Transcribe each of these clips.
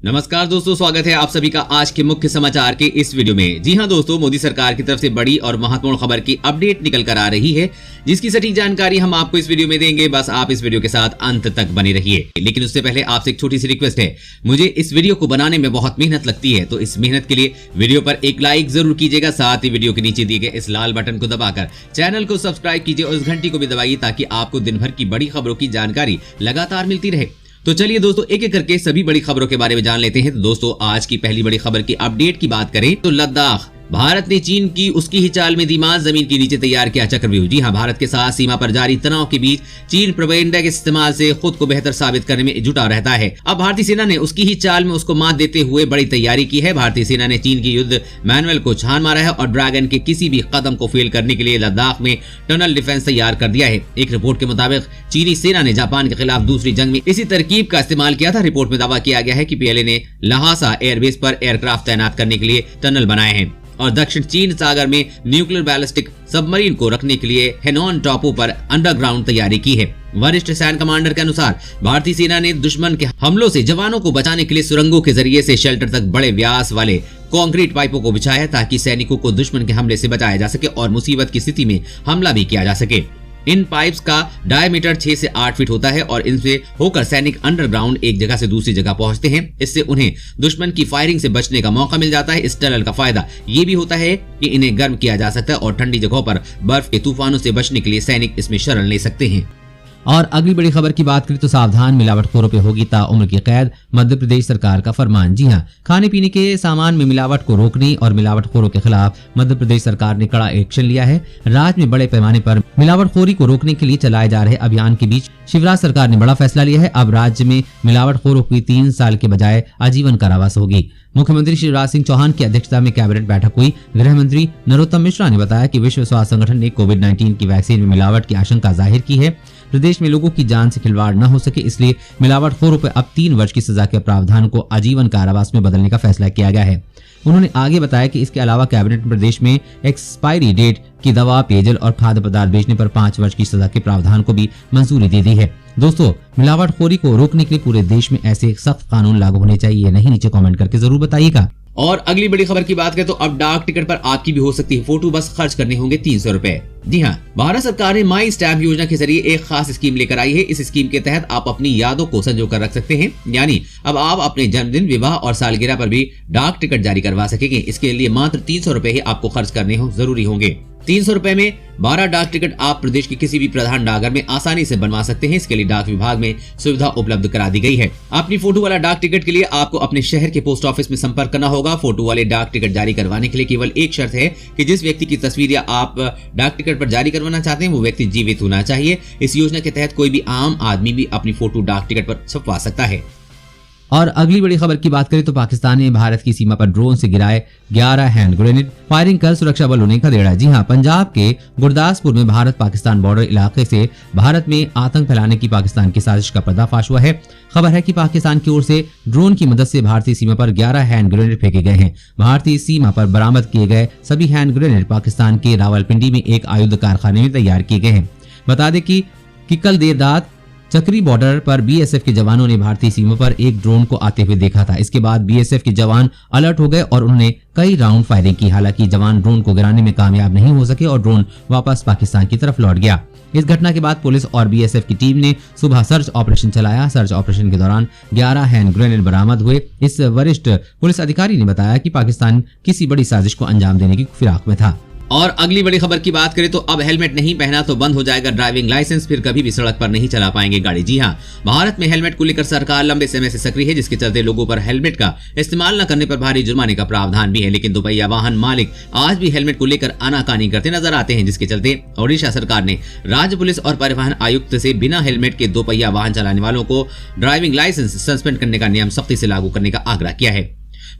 नमस्कार दोस्तों, स्वागत है आप सभी का आज के मुख्य समाचार के इस वीडियो में। जी हां दोस्तों, मोदी सरकार की तरफ से बड़ी और महत्वपूर्ण खबर की अपडेट निकल कर आ रही है, जिसकी सटीक जानकारी हम आपको इस वीडियो में देंगे। बस आप इस वीडियो के साथ अंत तक बने रहिए। लेकिन उससे पहले आपसे एक छोटी सी रिक्वेस्ट है, मुझे इस वीडियो को बनाने में बहुत मेहनत लगती है, तो इस मेहनत के लिए वीडियो पर एक लाइक जरूर कीजिएगा। साथ ही वीडियो के नीचे दिए गए इस लाल बटन को दबाकर चैनल को सब्सक्राइब कीजिए और इस घंटी को भी दबाइए, ताकि आपको दिन भर की बड़ी खबरों की जानकारी लगातार मिलती रहे। तो चलिए दोस्तों, एक एक करके सभी बड़ी खबरों के बारे में जान लेते हैं। तो दोस्तों, आज की पहली बड़ी खबर की अपडेट की बात करें तो लद्दाख, भारत ने चीन की उसकी ही चाल में दिमाग जमीन के नीचे तैयार किया चक्रव्यूह। जी हां, भारत के साथ सीमा पर जारी तनाव के बीच चीन प्रोपेगेंडा के इस्तेमाल से खुद को बेहतर साबित करने में जुटा रहता है। अब भारतीय सेना ने उसकी ही चाल में उसको मात देते हुए बड़ी तैयारी की है। भारतीय सेना ने चीन की युद्ध मैनुअल को छान मारा है और ड्रैगन के किसी भी कदम को फेल करने के लिए लद्दाख में टनल डिफेंस तैयार कर दिया है। एक रिपोर्ट के मुताबिक चीनी सेना ने जापान के खिलाफ दूसरी जंग में इसी तरकीब का इस्तेमाल किया था। रिपोर्ट में दावा किया गया है कि पीएलए ने लहासा एयरबेस पर एयरक्राफ्ट तैनात करने के लिए टनल बनाए हैं और दक्षिण चीन सागर में न्यूक्लियर बैलिस्टिक सबमरीन को रखने के लिए हेनॉन टापू पर अंडरग्राउंड तैयारी की है। वरिष्ठ सैन्य कमांडर के अनुसार भारतीय सेना ने दुश्मन के हमलों से जवानों को बचाने के लिए सुरंगों के जरिए से शेल्टर तक बड़े व्यास वाले कंक्रीट पाइपों को बिछाया, ताकि सैनिकों को दुश्मन के हमले से बचाया जा सके और मुसीबत की स्थिति में हमला भी किया जा सके। इन पाइप्स का डायमीटर 6 से 8 फीट होता है और इनसे होकर सैनिक अंडरग्राउंड एक जगह से दूसरी जगह पहुंचते हैं। इससे उन्हें दुश्मन की फायरिंग से बचने का मौका मिल जाता है। इस टनल का फायदा ये भी होता है कि इन्हें गर्म किया जा सकता है और ठंडी जगहों पर बर्फ के तूफानों से बचने के लिए सैनिक इसमें शरण ले सकते हैं। और अगली बड़ी खबर की बात करें तो सावधान, मिलावटखोरों पे होगी ताउम्र की कैद, मध्य प्रदेश सरकार का फरमान। जी हां, खाने पीने के सामान में मिलावट को रोकने और मिलावटखोरों के खिलाफ मध्य प्रदेश सरकार ने कड़ा एक्शन लिया है। राज्य में बड़े पैमाने पर मिलावटखोरी को रोकने के लिए चलाए जा रहे अभियान के बीच शिवराज सरकार ने बड़ा फैसला लिया है। अब राज्य में मिलावटखोरों की 3 साल के बजाय आजीवन कारावास होगी। मुख्यमंत्री शिवराज सिंह चौहान की अध्यक्षता में कैबिनेट बैठक हुई। गृह मंत्री नरोत्तम मिश्रा ने बताया कि विश्व स्वास्थ्य संगठन ने कोविड-19 की वैक्सीन में मिलावट की आशंका जाहिर की है। प्रदेश में लोगों की जान से खिलवाड़ न हो सके, इसलिए मिलावटखोरों पर अब 3 वर्ष की सजा के प्रावधान को आजीवन कारावास में बदलने का फैसला किया गया है। उन्होंने आगे बताया कि इसके अलावा कैबिनेट ने प्रदेश में एक्सपायरी डेट की दवा, पेयजल और खाद्य पदार्थ बेचने पर 5 वर्ष की सजा के प्रावधान को भी मंजूरी दे दी है। दोस्तों, मिलावटखोरी को रोकने के लिए पूरे देश में ऐसे सख्त कानून लागू होने चाहिए या नहीं, नीचे कमेंट करके जरूर बताइएगा। और अगली बड़ी खबर की बात करें तो अब डाक टिकट पर आपकी भी हो सकती है फोटो, बस खर्च करने होंगे 300 रुपए। जी हाँ, भारत सरकार ने माई स्टैम्प योजना के जरिए एक खास स्कीम लेकर आई है। इस स्कीम के तहत आप अपनी यादों को संजो कर रख सकते हैं, यानी अब आप अपने जन्मदिन, विवाह और सालगिरह पर भी डाक टिकट जारी करवा सकेंगे। इसके लिए मात्र 300 रुपए ही आपको खर्च करने जरूरी होंगे। 300 रुपए में 12 डाक टिकट आप प्रदेश के किसी भी प्रधान डाकघर में आसानी से बनवा सकते हैं। इसके लिए डाक विभाग में सुविधा उपलब्ध करा दी गई है। अपनी फोटो वाला डाक टिकट के लिए आपको अपने शहर के पोस्ट ऑफिस में संपर्क करना होगा। फोटो वाले डाक टिकट जारी करवाने के लिए केवल एक शर्त है कि जिस व्यक्ति की तस्वीर या आप डाक टिकट पर जारी करवाना चाहते हैं वो व्यक्ति जीवित होना चाहिए। इस योजना के तहत कोई भी आम आदमी भी अपनी फोटो डाक टिकट पर छपवा सकता है। और अगली बड़ी खबर की बात करें तो पाकिस्तान ने भारत की सीमा पर ड्रोन से गिराए 11 हैंड ग्रेनेड, फायरिंग कर सुरक्षा बलों ने खदेड़ा। जी हां, पंजाब के गुरदासपुर में भारत पाकिस्तान बॉर्डर इलाके से भारत में आतंक फैलाने की पाकिस्तान की साजिश का पर्दाफाश हुआ है। खबर है कि पाकिस्तान की ओर से ड्रोन की मदद से भारतीय सीमा पर 11 हैंड ग्रेनेड फेंके गए हैं। भारतीय सीमा पर बरामद किए गए सभी हैंड ग्रेनेड पाकिस्तान के रावलपिंडी में एक आयुध कारखाने में तैयार किए गए हैं। बता दें कि कल देर रात चक्री बॉर्डर पर बीएसएफ के जवानों ने भारतीय सीमा पर एक ड्रोन को आते हुए देखा था। इसके बाद बीएसएफ के जवान अलर्ट हो गए और उन्होंने कई राउंड फायरिंग की। हालांकि जवान ड्रोन को गिराने में कामयाब नहीं हो सके और ड्रोन वापस पाकिस्तान की तरफ लौट गया। इस घटना के बाद पुलिस और बीएसएफ की टीम ने सुबह सर्च ऑपरेशन चलाया। सर्च ऑपरेशन के दौरान 11 हैंड ग्रेनेड बरामद हुए। इस वरिष्ठ पुलिस अधिकारी ने बताया कि पाकिस्तान किसी बड़ी साजिश को अंजाम देने की फिराक में था। और अगली बड़ी खबर की बात करें तो अब हेलमेट नहीं पहना तो बंद हो जाएगा ड्राइविंग लाइसेंस, फिर कभी भी सड़क पर नहीं चला पाएंगे गाड़ी। जी हां, भारत में हेलमेट को लेकर सरकार लंबे समय से सक्रिय है, जिसके चलते लोगों पर हेलमेट का इस्तेमाल न करने पर भारी जुर्माने का प्रावधान भी है। लेकिन दोपहिया वाहन मालिक आज भी हेलमेट को लेकर आनाकानी करते नजर आते हैं, जिसके चलते ओडिशा सरकार ने राज्य पुलिस और परिवहन आयुक्त से बिना हेलमेट के दोपहिया वाहन चलाने वालों को ड्राइविंग लाइसेंस सस्पेंड करने का नियम सख्ती से लागू करने का आग्रह किया है।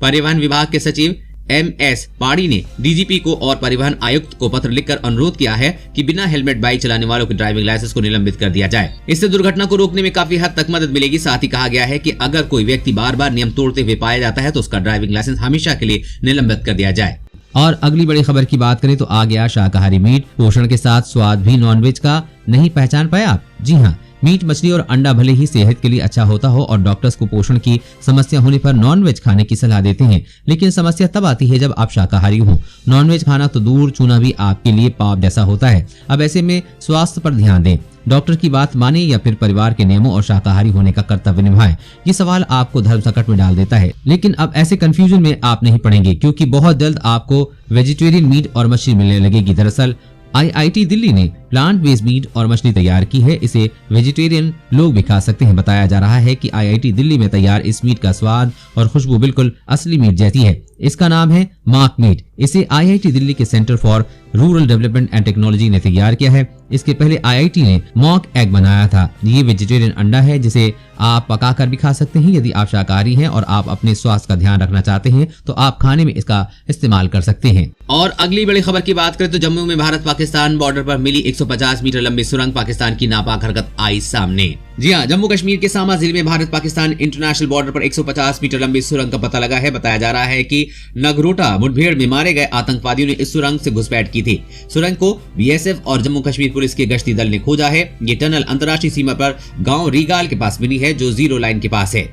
परिवहन विभाग के सचिव MS पाड़ी ने डीजीपी को और परिवहन आयुक्त को पत्र लिखकर अनुरोध किया है कि बिना हेलमेट बाइक चलाने वालों के ड्राइविंग लाइसेंस को निलंबित कर दिया जाए। इससे दुर्घटना को रोकने में काफी हद तक मदद मिलेगी। साथ ही कहा गया है कि अगर कोई व्यक्ति बार बार नियम तोड़ते हुए पाया जाता है तो उसका ड्राइविंग लाइसेंस हमेशा के लिए निलंबित कर दिया जाए। और अगली बड़ी खबर की बात करें तो आ गया शाकाहारी मीट, पोषण के साथ स्वाद भी नॉनवेज का नहीं पहचान पाए आप। जी हाँ, मीट, मछली और अंडा भले ही सेहत के लिए अच्छा होता हो और डॉक्टर्स को पोषण की समस्या होने पर नॉनवेज खाने की सलाह देते हैं, लेकिन समस्या तब आती है जब आप शाकाहारी हो। नॉनवेज खाना तो दूर, छूना भी आपके लिए पाप जैसा होता है। अब ऐसे में स्वास्थ्य पर ध्यान दें, डॉक्टर की बात माने या फिर परिवार के नियमों और शाकाहारी होने का कर्तव्य निभाएं। ये सवाल आपको धर्म संकट में डाल देता है, लेकिन अब ऐसे कंफ्यूजन में आप नहीं पड़ेंगे, क्योंकि बहुत जल्द आपको वेजिटेरियन मीट और मछली मिलने लगेगी। दरअसल IIT दिल्ली ने प्लांट बेस्ड मीट और मछली तैयार की है। इसे वेजिटेरियन लोग भी खा सकते हैं। बताया जा रहा है कि IIT दिल्ली में तैयार इस मीट का स्वाद और खुशबू बिल्कुल असली मीट जैसी है। इसका नाम है मार्क मीट। इसे IIT दिल्ली के centre for rural development and technology ने तैयार किया है। इसके पहले IIT ने मॉक एग बनाया था। ये वेजिटेरियन अंडा है जिसे आप पकाकर भी खा सकते हैं। यदि आप शाकाहारी हैं और आप अपने स्वास्थ्य का ध्यान रखना चाहते हैं तो आप खाने में इसका इस्तेमाल कर सकते हैं। और अगली बड़ी खबर की बात करें तो जम्मू में भारत पाकिस्तान बॉर्डर पर मिली 150 मीटर लंबी सुरंग, पाकिस्तान की नापाक हरकत आई सामने। जी हां, जम्मू कश्मीर के सामा जिले में भारत पाकिस्तान इंटरनेशनल बॉर्डर पर 150 मीटर लंबी सुरंग का पता लगा है। बताया जा रहा है कि नगरोटा मुठभेड़ में मारे गए आतंकवादियों ने इस सुरंग से घुसपैठ की थी। सुरंग को BSF और जम्मू कश्मीर पुलिस के गश्ती दल ने खोजा है। ये टनल अंतर्राष्ट्रीय सीमा पर गांव रीगाल के पास मिली है, जो जीरो लाइन के पास है।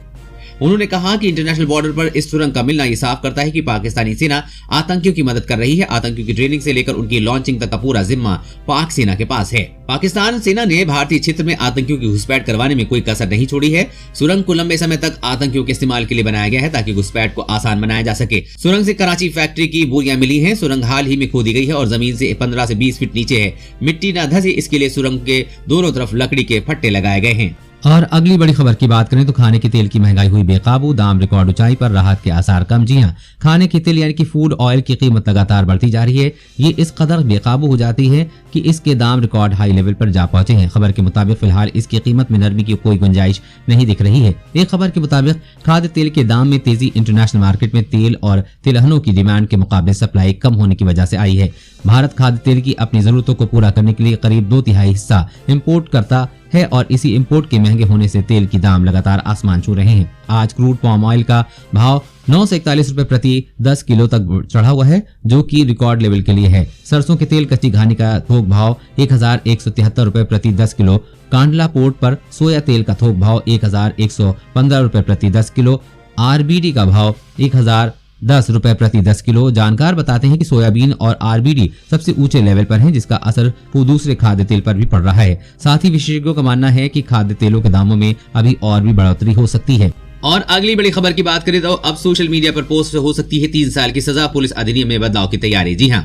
उन्होंने कहा कि इंटरनेशनल बॉर्डर पर इस सुरंग का मिलना ये साफ करता है कि पाकिस्तानी सेना आतंकियों की मदद कर रही है। आतंकियों की ट्रेनिंग से लेकर उनकी लॉन्चिंग तक का पूरा जिम्मा पाक सेना के पास है। पाकिस्तान सेना ने भारतीय क्षेत्र में आतंकियों की घुसपैठ करवाने में कोई कसर नहीं छोड़ी है। सुरंग को लंबे समय तक आतंकियों के इस्तेमाल के लिए बनाया गया है ताकि घुसपैठ को आसान बनाया जा सके। सुरंग से कराची फैक्ट्री की बोरियां मिली हैं। सुरंग हाल ही में खोदी गई है और जमीन से 15 से 20 फीट नीचे है। मिट्टी न धंसे इसके लिए सुरंग के दोनों तरफ लकड़ी के फट्टे लगाए गए हैं। और अगली बड़ी खबर की बात करें तो खाने के तेल की महंगाई हुई बेकाबू, दाम रिकॉर्ड ऊंचाई पर, राहत के आसार कम। जी हां, खाने के तेल यानी कि फूड ऑयल की कीमत लगातार बढ़ती जा रही है। ये इस कदर बेकाबू हो जाती है कि इसके दाम रिकॉर्ड हाई लेवल पर जा पहुंचे हैं। खबर के मुताबिक फिलहाल इसकी कीमत में नरमी की कोई गुंजाइश नहीं दिख रही है। एक खबर के मुताबिक खाद्य तेल के दाम में तेजी इंटरनेशनल मार्केट में तेल और तिलहनों की डिमांड के मुकाबले सप्लाई कम होने की वजह से आई है। भारत खाद्य तेल की अपनी जरूरतों को पूरा करने के लिए करीब 2/3 हिस्सा इम्पोर्ट करता है और इसी इंपोर्ट के महंगे होने से तेल की दाम लगातार आसमान छू रहे हैं। आज क्रूड पाम ऑयल का भाव 9 से 41 रुपए प्रति 10 किलो तक चढ़ा हुआ है, जो कि रिकॉर्ड लेवल के लिए है। सरसों के तेल, कच्ची घानी का थोक भाव 1173 रुपए प्रति 10 किलो। कांडला पोर्ट पर सोया तेल का थोक भाव 1115 रुपए प्रति 10 किलो। RBD का भाव 1010 रुपए प्रति 10 किलो। जानकार बताते हैं कि सोयाबीन और RBD सबसे ऊंचे लेवल पर हैं, जिसका असर दूसरे खाद्य तेल पर भी पड़ रहा है। साथ ही विशेषज्ञों का मानना है कि खाद्य तेलों के दामों में अभी और भी बढ़ोतरी हो सकती है। और अगली बड़ी खबर की बात करें तो अब सोशल मीडिया पर पोस्ट हो सकती है 3 साल की सजा, पुलिस अधिनियम में बदलाव की तैयारी। जी हां,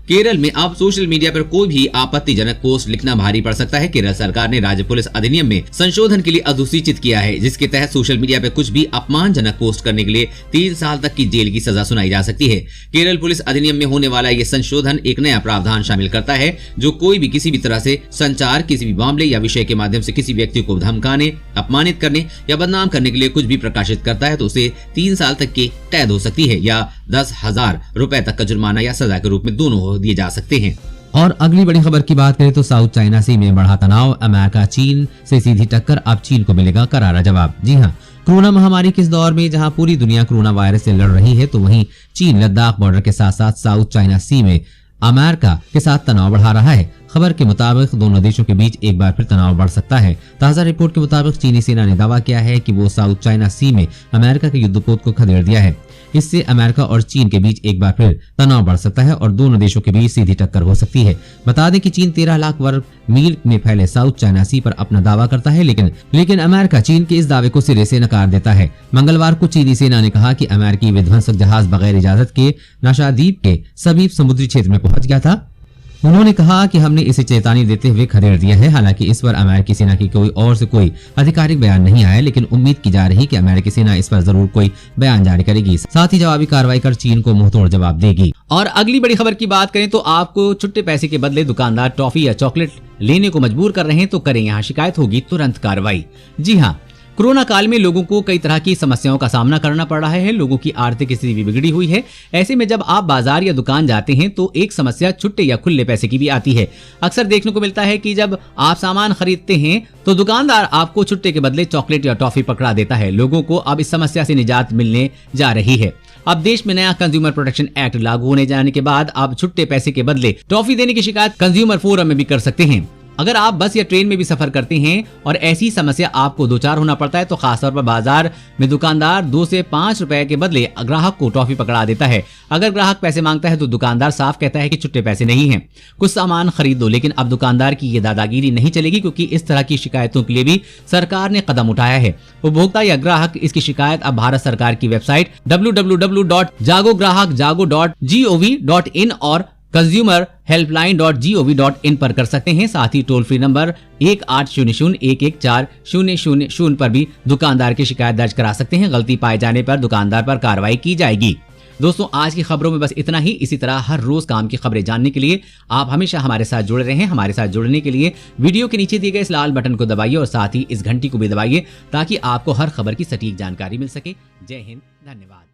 केरल में अब सोशल मीडिया पर कोई भी आपत्तिजनक पोस्ट लिखना भारी पड़ सकता है। केरल सरकार ने राज्य पुलिस अधिनियम में संशोधन के लिए अधिसूचित किया है, जिसके तहत सोशल मीडिया पर कुछ भी अपमानजनक पोस्ट करने के लिए 3 साल तक की जेल की सजा सुनाई जा सकती है। केरल पुलिस अधिनियम में होने वाला ये संशोधन एक नया प्रावधान शामिल करता है, जो कोई भी किसी भी तरह से संचार, किसी भी मामले या विषय के माध्यम से किसी व्यक्ति को धमकाने, अपमानित करने या बदनाम करने के लिए कुछ भी प्रकाशित करता है तो उसे 3 साल तक की कैद हो सकती है या 10,000 रुपए तक का जुर्माना या सजा के रूप में दोनों दिए जा सकते हैं। और अगली बड़ी खबर की बात करें तो साउथ चाइना सी में बढ़ा तनाव, अमेरिका चीन से सीधी टक्कर, अब चीन को मिलेगा करारा जवाब। जी हां, कोरोना महामारी के इस दौर में जहां पूरी दुनिया कोरोना वायरस से लड़ रही है, तो वहीं चीन लद्दाख बॉर्डर के साथ साथ साउथ चाइना सी में अमेरिका के साथ तनाव बढ़ा रहा है। खबर के मुताबिक दोनों देशों के बीच एक बार फिर तनाव बढ़ सकता है। ताजा रिपोर्ट के मुताबिक चीनी सेना ने दावा किया है कि वो साउथ चाइना सी में अमेरिका के युद्धपोत को खदेड़ दिया है। इससे अमेरिका और चीन के बीच एक बार फिर तनाव बढ़ सकता है और दोनों देशों के बीच सीधी टक्कर हो सकती है। बता दें कि चीन 13 लाख वर्ग मील में फैले साउथ चाइना सी पर अपना दावा करता है, लेकिन अमेरिका चीन के इस दावे को सिरे से नकार देता है। मंगलवार को चीनी सेना ने कहा कि अमेरिकी विध्वंसक जहाज बगैर इजाजत के नाशादीप के समीप समुद्री क्षेत्र में पहुंच गया था। उन्होंने कहा कि हमने इसे चेतावनी देते हुए खदेड़ दिया है। हालांकि इस पर अमेरिकी सेना की कोई आधिकारिक बयान नहीं आया, लेकिन उम्मीद की जा रही कि अमेरिकी सेना इस पर जरूर कोई बयान जारी करेगी। साथ ही जवाबी कार्रवाई कर चीन को मुंहतोड़ जवाब देगी। और अगली बड़ी खबर की बात करें तो आपको छुट्टे पैसे के बदले दुकानदार टॉफी या चॉकलेट लेने को मजबूर कर रहे हैं तो करें यहाँ शिकायत, होगी तुरंत कार्रवाई। जी हाँ, कोरोना काल में लोगों को कई तरह की समस्याओं का सामना करना पड़ रहा है। लोगों की आर्थिक स्थिति भी बिगड़ी हुई है। ऐसे में जब आप बाजार या दुकान जाते हैं तो एक समस्या छुट्टे या खुले पैसे की भी आती है। अक्सर देखने को मिलता है कि जब आप सामान खरीदते हैं तो दुकानदार आपको छुट्टे के बदले चॉकलेट या टॉफी पकड़ा देता है। लोगों को अब इस समस्या से निजात मिलने जा रही है। अब देश में नया कंज्यूमर प्रोटेक्शन एक्ट लागू होने जाने के बाद अब छुट्टे पैसे के बदले टॉफी देने की शिकायत कंज्यूमर फोरम में भी कर सकते हैं। अगर आप बस या ट्रेन में भी सफर करते हैं और ऐसी समस्या आपको दो चार होना पड़ता है तो खासतौर पर बाजार में दुकानदार 2 से 5 रुपए के बदले ग्राहक को टॉफी पकड़ा देता है। अगर ग्राहक पैसे मांगता है तो दुकानदार साफ कहता है कि छुट्टे पैसे नहीं हैं, कुछ सामान खरीद दो। लेकिन अब दुकानदार की ये दादागिरी नहीं चलेगी, क्योंकि इस तरह की शिकायतों के लिए भी सरकार ने कदम उठाया है। उपभोक्ता या ग्राहक इसकी शिकायत अब भारत सरकार की वेबसाइट www.jagograhak.jago.gov.in और consumerhelpline.gov.in पर कर सकते हैं। साथ ही टोल फ्री नंबर 1800-114-000 पर भी दुकानदार की शिकायत दर्ज करा सकते हैं। गलती पाए जाने पर दुकानदार पर कार्रवाई की जाएगी। दोस्तों, आज की खबरों में बस इतना ही। इसी तरह हर रोज काम की खबरें जानने के लिए आप हमेशा हमारे साथ जुड़े रहें। हमारे साथ जुड़ने के लिए वीडियो के नीचे दिए गए इस लाल बटन को दबाइए और साथ ही इस घंटी को भी दबाइए, ताकि आपको हर खबर की सटीक जानकारी मिल सके। जय हिंद, धन्यवाद।